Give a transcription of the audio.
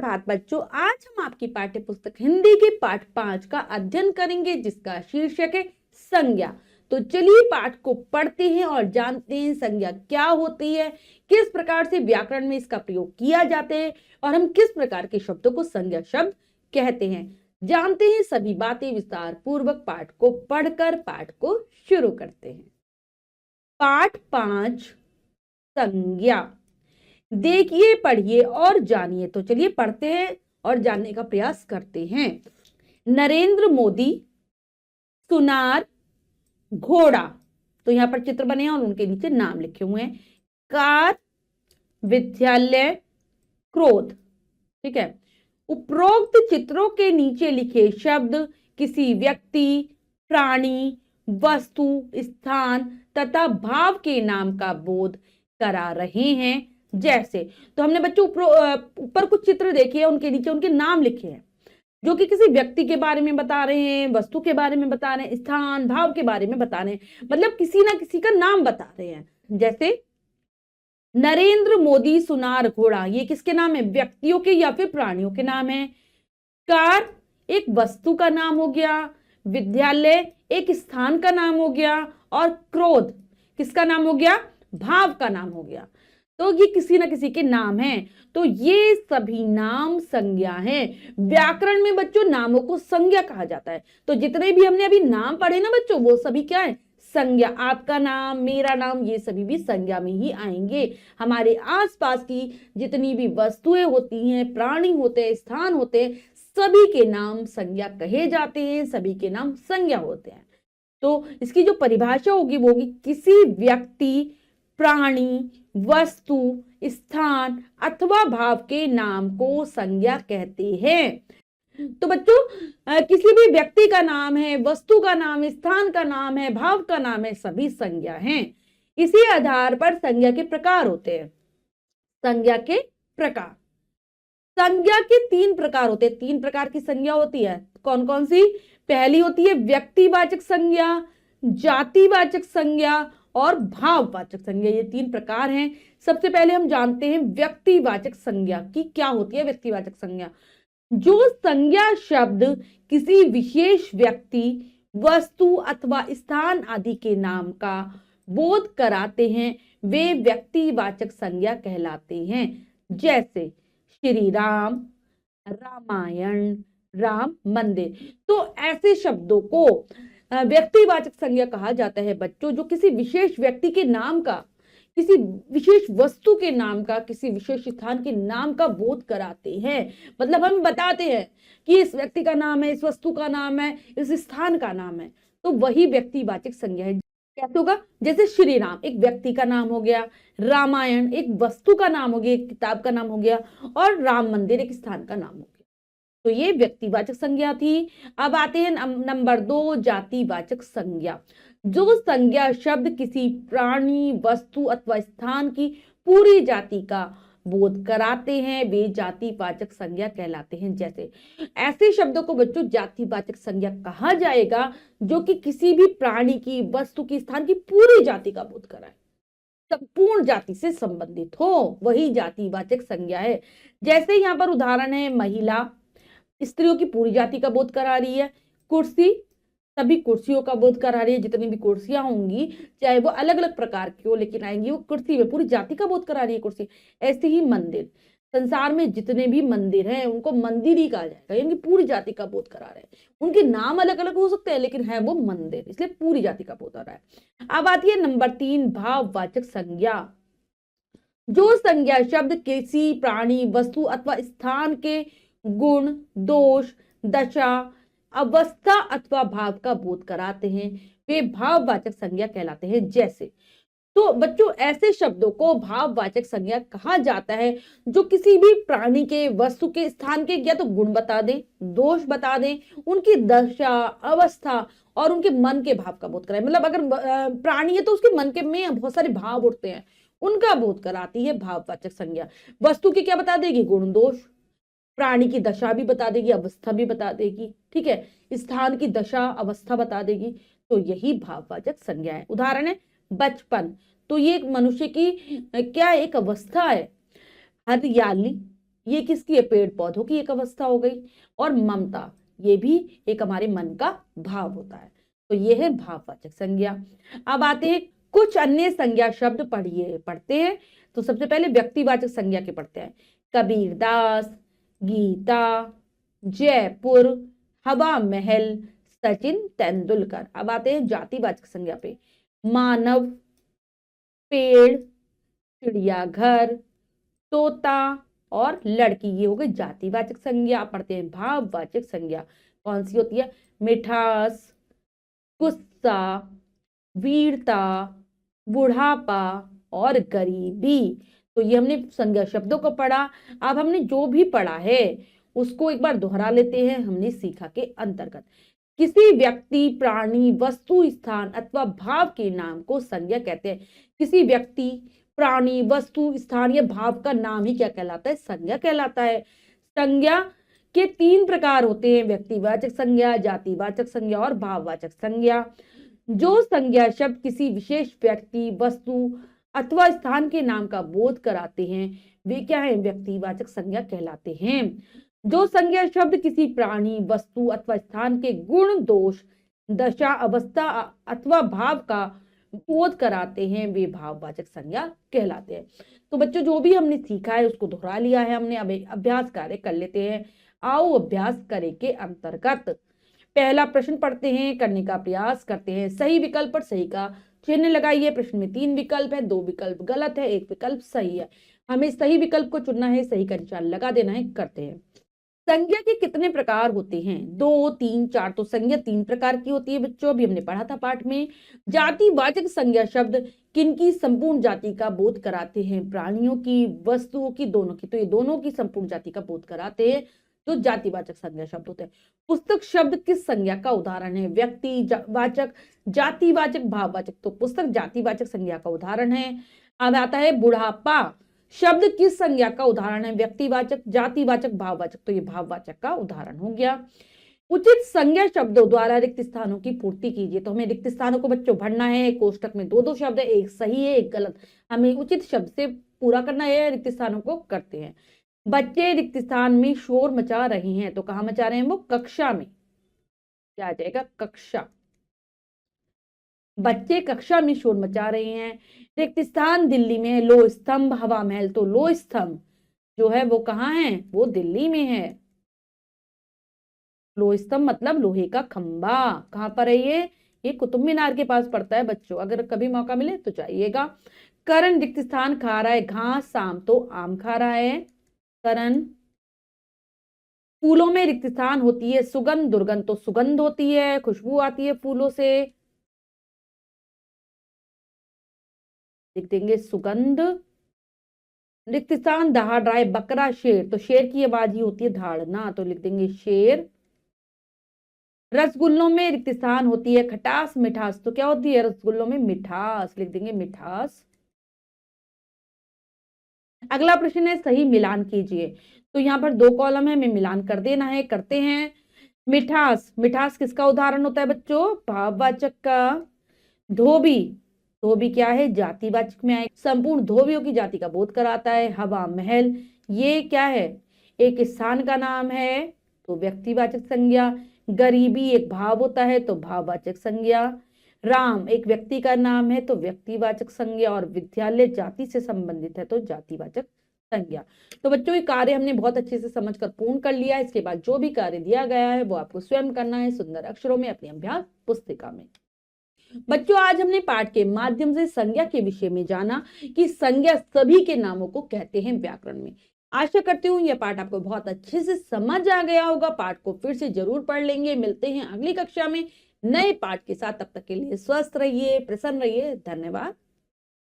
सुप्रभात बच्चों, आज हम आपकी पाठ्य पुस्तक हिंदी के पाठ 5 का अध्ययन करेंगे जिसका शीर्षक है संज्ञा। तो चलिए पाठ को पढ़ते हैं और जानते हैं संज्ञा क्या होती है, किस प्रकार से व्याकरण में इसका प्रयोग किया जाता है और हम किस प्रकार के शब्दों को संज्ञा शब्द कहते हैं। जानते हैं सभी बातें विस्तार पूर्वक। पाठ को पढ़कर पाठ को शुरू करते हैं। पाठ 5 संज्ञा। देखिए, पढ़िए और जानिए। तो चलिए पढ़ते हैं और जानने का प्रयास करते हैं। नरेंद्र मोदी, सुनार, घोड़ा। तो यहां पर चित्र बने हैं और उनके नीचे नाम लिखे हुए हैं। कार, विद्यालय, क्रोध। ठीक है। उपरोक्त चित्रों के नीचे लिखे शब्द किसी व्यक्ति, प्राणी, वस्तु, स्थान तथा भाव के नाम का बोध करा रहे हैं। जैसे, तो हमने बच्चों ऊपर कुछ चित्र देखे हैं, उनके नीचे उनके नाम लिखे हैं जो कि किसी व्यक्ति के बारे में बता रहे हैं, वस्तु के बारे में बता रहे हैं, स्थान भाव के बारे में बता रहे हैं, मतलब किसी ना किसी का नाम बता रहे हैं। जैसे नरेंद्र मोदी, सुनार, घोड़ा, ये किसके नाम है? व्यक्तियों के या फिर प्राणियों के नाम है। कार एक वस्तु का नाम हो गया, विद्यालय एक स्थान का नाम हो गया और क्रोध किसका नाम हो गया? भाव का नाम हो गया। तो ये किसी ना किसी के नाम हैं। तो ये सभी नाम संज्ञा हैं। व्याकरण में बच्चों नामों को संज्ञा कहा जाता है। तो जितने भी हमने अभी नाम पढ़े ना बच्चों, वो सभी क्या है? संज्ञा। आपका नाम, मेरा नाम, ये सभी भी संज्ञा में ही आएंगे। हमारे आसपास की जितनी भी वस्तुएं होती हैं, प्राणी होते हैं, स्थान होते हैं, सभी के नाम संज्ञा कहे जाते हैं, सभी के नाम संज्ञा होते हैं। तो इसकी जो परिभाषा होगी वो होगी किसी व्यक्ति, प्राणी, वस्तु, स्थान अथवा भाव के नाम को संज्ञा कहते हैं। तो बच्चों किसी भी व्यक्ति का नाम है, वस्तु का नाम है, स्थान का नाम है, भाव का नाम है, सभी संज्ञा हैं। इसी आधार पर संज्ञा के प्रकार होते हैं। संज्ञा के प्रकार, संज्ञा के 3 प्रकार होते हैं। 3 प्रकार की संज्ञा होती है। कौन कौन सी? पहली होती है व्यक्तिवाचक संज्ञा, जातिवाचक संज्ञा और भाववाचक संज्ञा। ये 3 प्रकार हैं। सबसे पहले हम जानते हैं व्यक्तिवाचक संज्ञा की क्या होती है। व्यक्तिवाचक संज्ञा, जो संज्ञा शब्द किसी विशेष व्यक्ति, वस्तु अथवा स्थान आदि के नाम का बोध कराते हैं, वे व्यक्तिवाचक संज्ञा कहलाते हैं। जैसे श्री राम, रामायण, राम मंदिर। तो ऐसे शब्दों को व्यक्तिवाचक संज्ञा कहा जाता है बच्चों, जो किसी विशेष व्यक्ति के नाम का, किसी विशेष वस्तु के नाम का, किसी विशेष स्थान के नाम का बोध कराते हैं। मतलब हम बताते हैं कि इस व्यक्ति का नाम है, इस वस्तु का नाम है, इस स्थान का नाम है, तो वही व्यक्तिवाचक संज्ञा है। कैसे होगा? जैसे श्री राम एक व्यक्ति का नाम हो गया, रामायण एक वस्तु का नाम हो गया, एक किताब का नाम हो गया, और राम मंदिर एक स्थान का नाम हो गया। तो ये व्यक्तिवाचक संज्ञा थी। अब आते हैं नंबर 2, जातिवाचक संज्ञा। जो संज्ञा शब्द किसी प्राणी, वस्तु अथवा स्थान की पूरी जाति का बोध कराते हैं, वे जातिवाचक संज्ञा कहलाते हैं। जैसे ऐसे शब्दों को बच्चों जातिवाचक संज्ञा कहा जाएगा जो कि किसी भी प्राणी की, वस्तु की, स्थान की पूरी जाति का बोध कराए, संपूर्ण जाति से संबंधित हो, वही जातिवाचक संज्ञा है। जैसे यहाँ पर उदाहरण है, महिला स्त्रियों की पूरी जाति का बोध करा रही है, कुर्सी सभी कुर्सियों का बोध करा रही है, जितनी भी कुर्सियां होंगी चाहे वो अलग अलग प्रकार की हो लेकिन आएंगी वो कुर्सी में, पूरी जाति का बोध करा रही है कुर्सी। ऐसे ही मंदिर, संसार में जितने भी मंदिर हैं उनको मंदिर ही कहा जाएगा, यानी पूरी जाति का बोध करा रहे हैं। उनके नाम अलग अलग हो सकते हैं लेकिन है वो मंदिर, इसलिए पूरी जाति का बोध हो रहा है। अब आती है नंबर 3, भाववाचक संज्ञा। जो संज्ञा शब्द किसी प्राणी, वस्तु अथवा स्थान के गुण, दोष, दशा, अवस्था अथवा भाव का बोध कराते हैं, वे भाववाचक संज्ञा कहलाते हैं। जैसे, तो बच्चों ऐसे शब्दों को भाववाचक संज्ञा कहा जाता है जो किसी भी प्राणी के, वस्तु के, स्थान के या तो गुण बता दें, दोष बता दें, उनकी दशा, अवस्था और उनके मन के भाव का बोध कराए। मतलब अगर प्राणी है तो उसके मन के में बहुत सारे भाव उठते हैं, उनका बोध कराती है भाववाचक संज्ञा। वस्तु की क्या बता देगी? गुण, दोष। प्राणी की दशा भी बता देगी, अवस्था भी बता देगी। ठीक है, स्थान की दशा, अवस्था बता देगी। तो यही भाववाचक संज्ञा है। उदाहरण है बचपन, तो ये एक मनुष्य की क्या एक अवस्था है। हरियाली ये किसकी है? पेड़ पौधों की एक अवस्था हो गई। और ममता, ये भी एक हमारे मन का भाव होता है। तो ये है भाववाचक संज्ञा। अब आते हैं कुछ अन्य संज्ञा शब्द पढ़ते हैं। तो सबसे पहले व्यक्तिवाचक संज्ञा के पढ़ते हैं। कबीरदास, गीता, जयपुर, हवा महल, सचिन तेंदुलकर। अब आते हैं जातिवाचक संज्ञा पे। मानव, पेड़, चिड़ियाघर, तोता और लड़की, ये हो गई जातिवाचक संज्ञा। पढ़ते हैं भाववाचक संज्ञा। कौन सी होती है? मिठास, गुस्सा, वीरता, बुढ़ापा और गरीबी। तो ये हमने संज्ञा शब्दों को पढ़ा। अब हमने जो भी पढ़ा है उसको एक बार दोहरा लेते हैं। हमने सीखा के अंतर्गत किसी व्यक्ति, प्राणी, वस्तु, स्थान अथवा भाव के नाम को संज्ञा कहते हैं। किसी व्यक्ति, प्राणी, वस्तु, स्थान या भाव का नाम ही क्या कहलाता है? संज्ञा कहलाता है। संज्ञा के 3 प्रकार होते हैं, व्यक्तिवाचक संज्ञा, जातिवाचक संज्ञा और भाववाचक संज्ञा। जो संज्ञा शब्द किसी विशेष व्यक्ति, वस्तु अथवा स्थान के नाम का बोध कराते हैं वे क्या है? व्यक्तिवाचक संज्ञा कहलाते हैं। जो संज्ञा शब्द किसी प्राणी, वस्तु अथवा स्थान के गुण, दोष, दशा, अवस्था अथवा भाव का बोध कराते हैं वे भाववाचक संज्ञा कहलाते हैं। तो बच्चों जो भी हमने सीखा है उसको दोहरा लिया है हमने। अब अभ्यास कार्य कर लेते हैं। आओ अभ्यास करें के अंतर्गत पहला प्रश्न पढ़ते हैं, करने का प्रयास करते हैं। सही विकल्प पर सही का चिन्ह लगाइए। प्रश्न में 3 विकल्प है, 2 विकल्प गलत है, 1 विकल्प सही है। हमें सही विकल्प को चुनना है, सही का निशान लगा देना है। करते हैं। संज्ञा के कितने प्रकार होते हैं? 2, 3, 4। तो संज्ञा 3 प्रकार की होती है बच्चों, अभी हमने पढ़ा था पाठ में। जातिवाचक संज्ञा शब्द किनकी? संपूर्ण जाति का बोध कराते हैं। प्राणियों की, वस्तुओं की, दोनों की। तो ये दोनों की संपूर्ण जाति का बोध कराते हैं जो जातिवाचक संज्ञा शब्द होते हैं। पुस्तक शब्द किस संज्ञा का उदाहरण है? व्यक्तिवाचक, जातिवाचक, भाववाचक। तो पुस्तक जातिवाचक संज्ञा का उदाहरण है। अब आता है बुढ़ापा शब्द किस संज्ञा का उदाहरण है? व्यक्तिवाचक, जातिवाचक, भाववाचक। तो ये भाववाचक का उदाहरण हो गया। उचित संज्ञा शब्दों द्वारा रिक्त स्थानों की पूर्ति कीजिए। तो हमें रिक्त स्थानों को बच्चों भरना है। कोष्टक में 2-2 शब्द है, एक सही है, एक गलत। हमें उचित शब्द से पूरा करना है। रिक्त स्थानों को करते हैं। बच्चे रिक्त स्थान में शोर मचा रहे हैं। तो कहां मचा रहे हैं? वो कक्षा में। क्या आ जाएगा? कक्षा। बच्चे कक्षा में शोर मचा रहे हैं। रिक्त स्थान दिल्ली में है। लो स्तंभ, हवा महल। तो लो स्तंभ जो है वो कहाँ है? वो दिल्ली में है। लो स्तंभ मतलब लोहे का खंबा। कहां पर है ये कुतुब मीनार के पास पड़ता है बच्चों। अगर कभी मौका मिले तो जाइएगा। करण रिक्त स्थान खा रहा है घास, शाम तो आम खा रहा है। करण। फूलों में रिक्त स्थान होती है सुगंध, दुर्गंध। तो सुगंध होती है, खुशबू आती है फूलों से, लिख देंगे सुगंध। रिक्त स्थान दहाड़ रहा है बकरा, शेर। तो शेर की आवाज ही होती है दहाड़ना। तो लिख देंगे शेर। रसगुल्लों में रिक्त स्थान होती है खटास, मिठास। तो क्या होती है रसगुल्लों में? मिठास। लिख देंगे मिठास। अगला प्रश्न है सही मिलान कीजिए। तो यहाँ पर 2 कॉलम है, हमें मिलान कर देना है। करते हैं। मिठास, मिठास किसका उदाहरण होता है बच्चों? भाववाचक का। धोबी, धोबी क्या है? जातिवाचक में आए। संपूर्ण धोबियों की जाति का बोध कराता है। हवा महल, ये क्या है? एक स्थान का नाम है तो व्यक्तिवाचक संज्ञा। गरीबी एक भाव होता है तो भाववाचक संज्ञा। राम एक व्यक्ति का नाम है तो व्यक्तिवाचक संज्ञा। और विद्यालय जाति से संबंधित है तो जातिवाचक संज्ञा। तो बच्चों ये कार्य हमने बहुत अच्छे से समझकर पूर्ण कर लिया। इसके बाद जो भी कार्य दिया गया है वो आपको स्वयं करना है सुंदर अक्षरों में अपनी अभ्यास पुस्तिका में। बच्चों आज हमने पाठ के माध्यम से संज्ञा के विषय में जाना कि संज्ञा सभी के नामों को कहते हैं व्याकरण में। आशा करती हूँ यह पाठ आपको बहुत अच्छे से समझ आ गया होगा। पाठ को फिर से जरूर पढ़ लेंगे। मिलते हैं अगली कक्षा में नए पाठ के साथ। तब तक के लिए स्वस्थ रहिए, प्रसन्न रहिए। धन्यवाद।